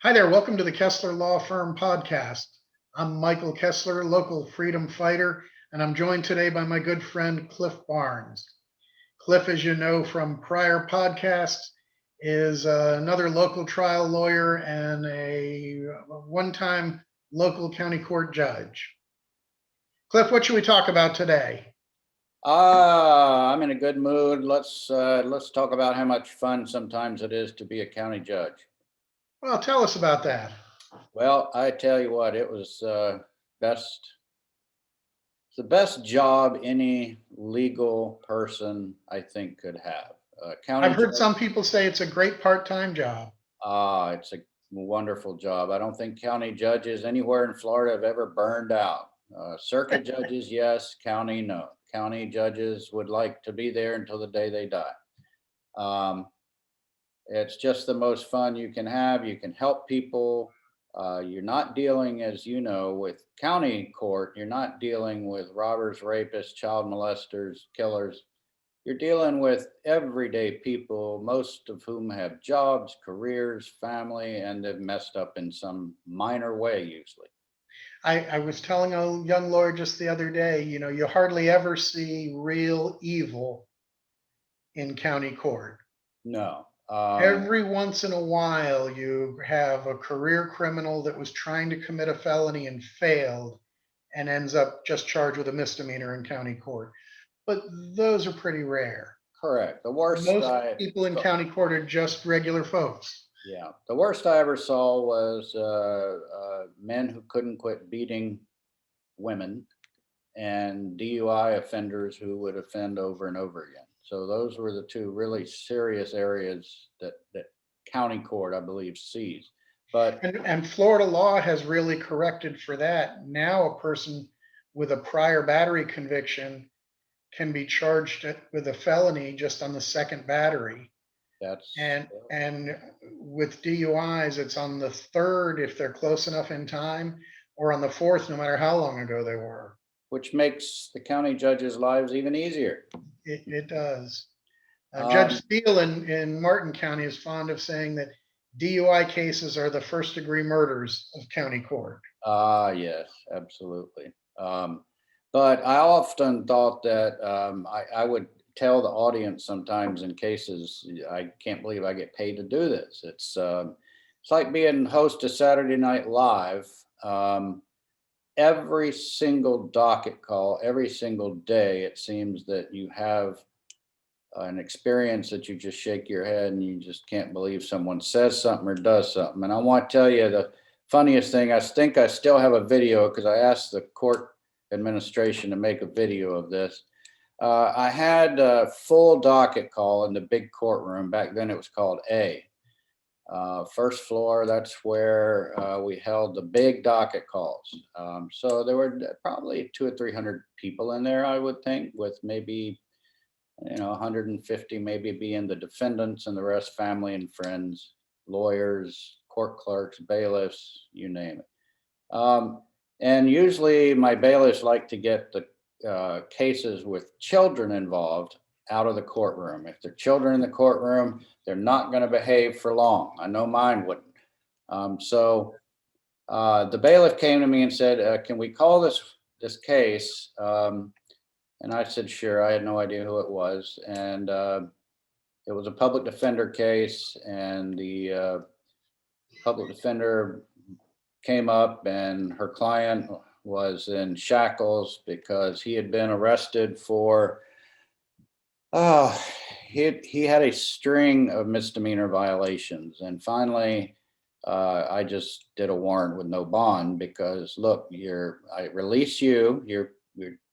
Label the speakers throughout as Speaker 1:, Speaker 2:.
Speaker 1: Hi there. Welcome to the Kessler Law Firm podcast. I'm Michael Kessler, local freedom fighter, and I'm joined today by my good friend Cliff Barnes. Cliff, as you know from prior podcasts, is another local trial lawyer and a one time local county court judge. Cliff, what should we talk about today?
Speaker 2: I'm in a good mood. Let's talk about how much fun sometimes it is to be a county judge.
Speaker 1: Well, tell us about that.
Speaker 2: Well, I tell you what, it was best the best job any legal person I think could have. County
Speaker 1: I've heard
Speaker 2: judge.
Speaker 1: some people say it's a great part time job.
Speaker 2: It's a wonderful job. I don't think county judges anywhere in Florida have ever burned out. Circuit judges, yes. County, no. County judges would like to be there until the day they die. Um, It's just the most fun you can have. You can help people. You're not dealing, as you know, with county court. You're not dealing with robbers, rapists, child molesters, killers. You're dealing with everyday people, most of whom have jobs, careers, family, and have messed up in some minor way, usually.
Speaker 1: I was telling a young lawyer just the other day, you hardly ever see real evil in county court.
Speaker 2: No.
Speaker 1: Every once in a while, you have a career criminal that was trying to commit a felony and failed and ends up just charged with a misdemeanor in county court. But those are pretty rare.
Speaker 2: Correct. The worst
Speaker 1: Most
Speaker 2: I
Speaker 1: people in
Speaker 2: saw,
Speaker 1: county court are just regular folks.
Speaker 2: yeah, the worst I ever saw was men who couldn't quit beating women and DUI offenders who would offend over and over again. So those were the two really serious areas that county court, I believe, sees. But
Speaker 1: And Florida law has really corrected for that. Now, a person with a prior battery conviction can be charged with a felony just on the second battery.
Speaker 2: that's
Speaker 1: And with DUIs, it's on the third if they're close enough in time, or on the fourth, no matter how long ago they were.
Speaker 2: which makes the county judges' lives even easier.
Speaker 1: It does. Judge
Speaker 2: Um,
Speaker 1: Steele in Martin County is fond of saying that DUI cases are the first degree murders of county court.
Speaker 2: yes, absolutely. But I often thought that I would tell the audience sometimes in cases, I can't believe I get paid to do this. It's like being host of Saturday Night Live. Every single docket call, every single day, it seems that you have an experience that you just shake your head and you just can't believe someone says something or does something. And I want to tell you the funniest thing, I think I still have a video because I asked the court administration to make a video of this. I had a full docket call in the big courtroom. Back then it was called A. First floor, that's where we held the big docket calls. So there were probably 200 or 300 people in there, I would think, with maybe 150 maybe being the defendants and the rest family and friends, lawyers, court clerks, bailiffs, you name it. And usually my bailiffs like to get the cases with children involved out of the courtroom. If there are children in the courtroom, they're not going to behave for long. I know mine wouldn't. So the bailiff came to me and said, "Can we call this case?" And I said, "Sure." I had no idea who it was, and it was a public defender case, and the public defender came up, and her client was in shackles because he had been arrested for uh, he had a string of misdemeanor violations, and finally, I just did a warrant with no bond because look, I release you. You're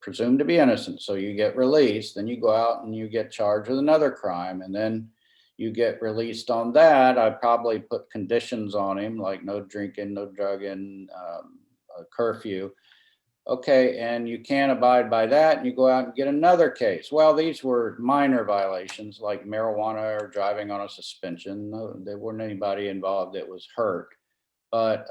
Speaker 2: presumed to be innocent, so you get released. Then you go out and you get charged with another crime, and then you get released on that. I probably put conditions on him like no drinking, no drugging, a curfew. Okay, and you can't abide by that, and you go out and get another case. Well, these were minor violations like marijuana or driving on a suspension. No, there weren't anybody involved that was hurt. But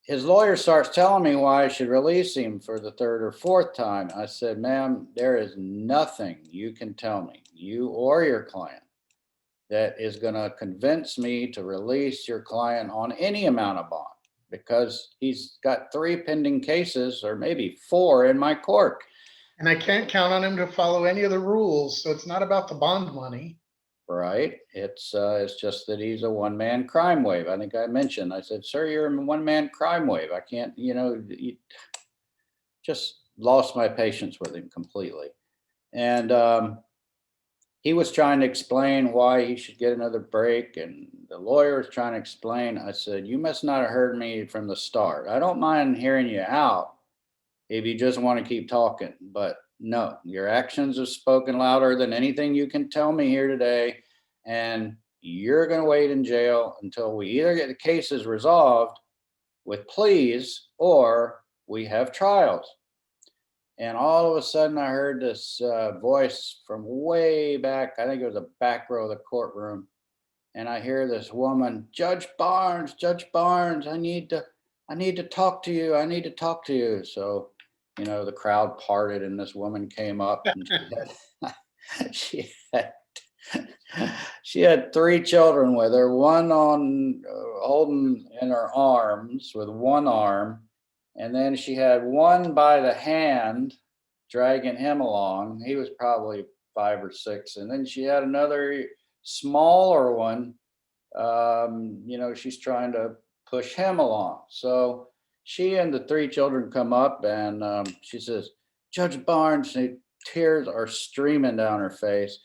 Speaker 2: his lawyer starts telling me why I should release him for the third or fourth time. I said, "Ma'am, there is nothing you can tell me, you or your client, that is going to convince me to release your client on any amount of bond, because he's got 3 pending cases, or maybe 4 in my court.
Speaker 1: And I can't count on him to follow any of the rules. So it's not about the bond money.
Speaker 2: Right. It's just that he's a one-man crime wave. I think I mentioned, I said, sir, you're a one-man crime wave. I can't, just lost my patience with him completely. And he was trying to explain why he should get another break. And the lawyer was trying to explain. I said, you must not have heard me from the start. I don't mind hearing you out if you just want to keep talking, but no, your actions have spoken louder than anything you can tell me here today. And you're going to wait in jail until we either get the cases resolved with pleas or we have trials. And all of a sudden I heard this voice from way back. I think it was the back row of the courtroom. And I hear this woman, Judge Barnes, I need to talk to you. I need to talk to you. So, the crowd parted and this woman came up, and she had, she had 3 children with her, one on holding in her arms with one arm. And then she had one by the hand, dragging him along. He was probably 5 or 6. And then she had another smaller one. She's trying to push him along. So she and the 3 children come up, and she says, Judge Barnes, and tears are streaming down her face.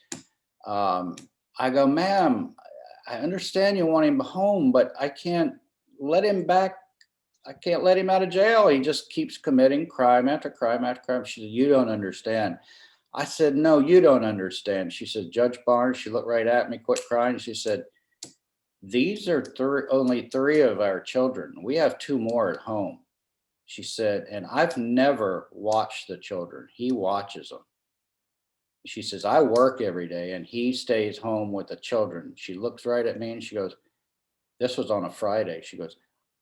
Speaker 2: I go, ma'am, I understand you want him home, but I can't let him back. I can't let him out of jail. He just keeps committing crime after crime after crime. She said, you don't understand. I said, no, you don't understand. She said, Judge Barnes, she looked right at me, quit crying. She said, these are only 3 of our children. We have 2 more at home. She said, and I've never watched the children. He watches them. She says, I work every day and he stays home with the children. She looks right at me and she goes, this was on a Friday. She goes,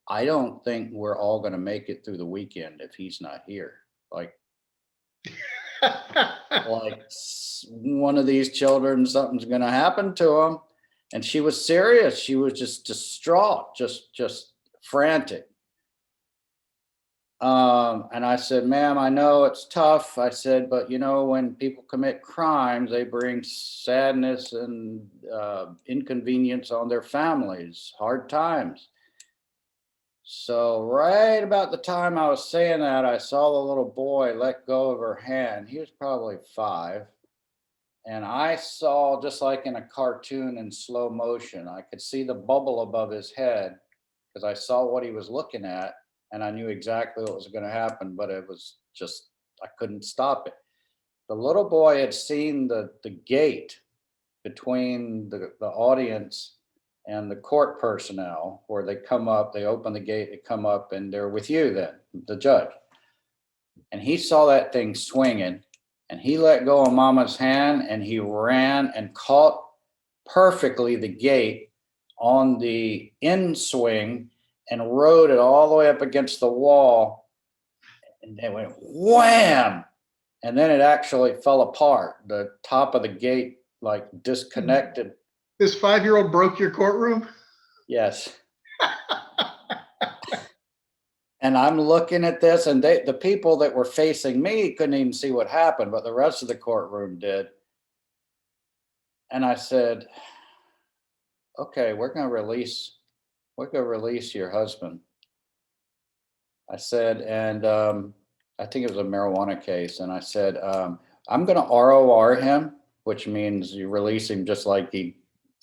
Speaker 2: I don't think we're all going to make it through the weekend if he's not here. Like one of these children, something's going to happen to him. And she was serious. She was just distraught, just frantic. And I said, ma'am, I know it's tough. I said, but when people commit crimes, they bring sadness and inconvenience on their families, hard times. So right about the time I was saying that, I saw the little boy let go of her hand. He was probably 5. And I saw, just like in a cartoon in slow motion, I could see the bubble above his head because I saw what he was looking at. And I knew exactly what was going to happen, but it was just, I couldn't stop it. The little boy had seen the gate between the audience and the court personnel, where they come up, they open the gate, they come up, and they're with you then, the judge. And he saw that thing swinging, and he let go of mama's hand, and he ran and caught perfectly the gate on the end swing and rode it all the way up against the wall, and it went wham, and then it actually fell apart. The top of the gate disconnected.
Speaker 1: This 5-year-old broke your courtroom?
Speaker 2: Yes. And I'm looking at this, and the people that were facing me couldn't even see what happened, but the rest of the courtroom did. And I said, okay, we're going to release your husband. I said, and I think it was a marijuana case. And I said, I'm going to ROR him, which means you release him just like he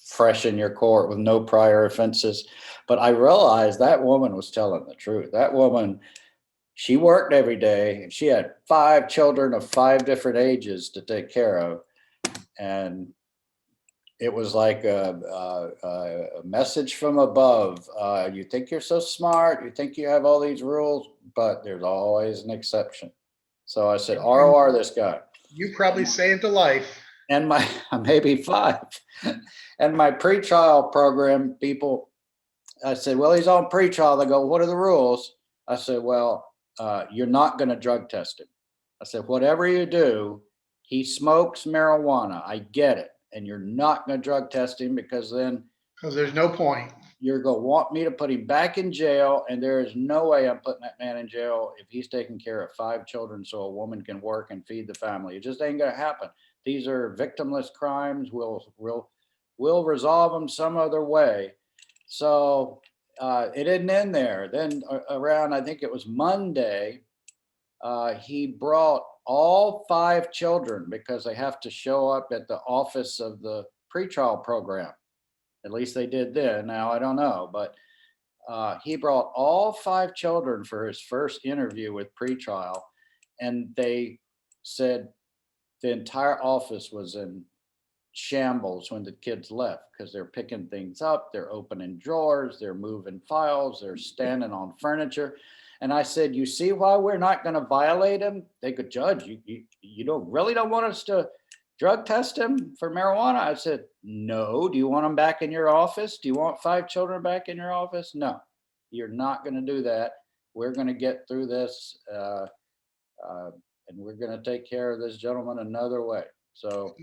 Speaker 2: fresh in your court with no prior offenses. But I realized that woman was telling the truth. That woman, she worked every day, and she had 5 children of 5 different ages to take care of. And it was like a message from above. You think you're so smart, you think you have all these rules, but there's always an exception. So I said, ROR this guy.
Speaker 1: You probably saved a life.
Speaker 2: And my, maybe 5. And my pretrial program people, I said, well, he's on pretrial. They go, what are the rules? I said, well, you're not going to drug test him. I said, whatever you do, he smokes marijuana. I get it. and you're not going to drug test him, because then
Speaker 1: Because there's no point.
Speaker 2: you're going to want me to put him back in jail. And there is no way I'm putting that man in jail if he's taking care of 5 children so a woman can work and feed the family. It just ain't going to happen. These are victimless crimes. We'll resolve them some other way. So it didn't end there. Then around, I think it was Monday, he brought all 5 children, because they have to show up at the office of the pretrial program. At least they did then. Now I don't know, but he brought all 5 children for his first interview with pretrial, and they said the entire office was in shambles when the kids left, because they're picking things up, they're opening drawers, they're moving files, they're standing on furniture. And I said, you see why we're not going to violate him? They could, Judge, you don't want us to drug test him for marijuana? I said, no. Do you want him back in your office? Do you want 5 children back in your office? No, you're not going to do that. We're going to get through this, and we're going to take care of this gentleman another way. So,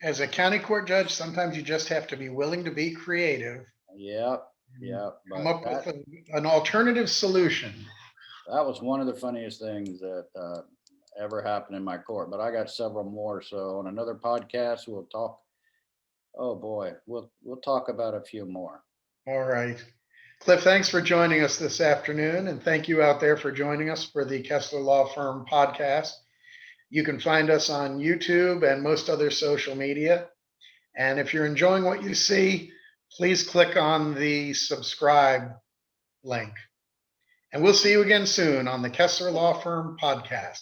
Speaker 1: As a county court judge, sometimes you just have to be willing to be creative.
Speaker 2: yeah.
Speaker 1: Come up with an alternative solution.
Speaker 2: That was one of the funniest things that ever happened in my court, but I got several more. So on another podcast, we'll talk. Oh boy, we'll talk about a few more.
Speaker 1: All right. Cliff, thanks for joining us this afternoon, and thank you out there for joining us for the Kessler Law Firm podcast. You can find us on YouTube and most other social media. And if you're enjoying what you see, please click on the subscribe link. And we'll see you again soon on the Kessler Law Firm podcast.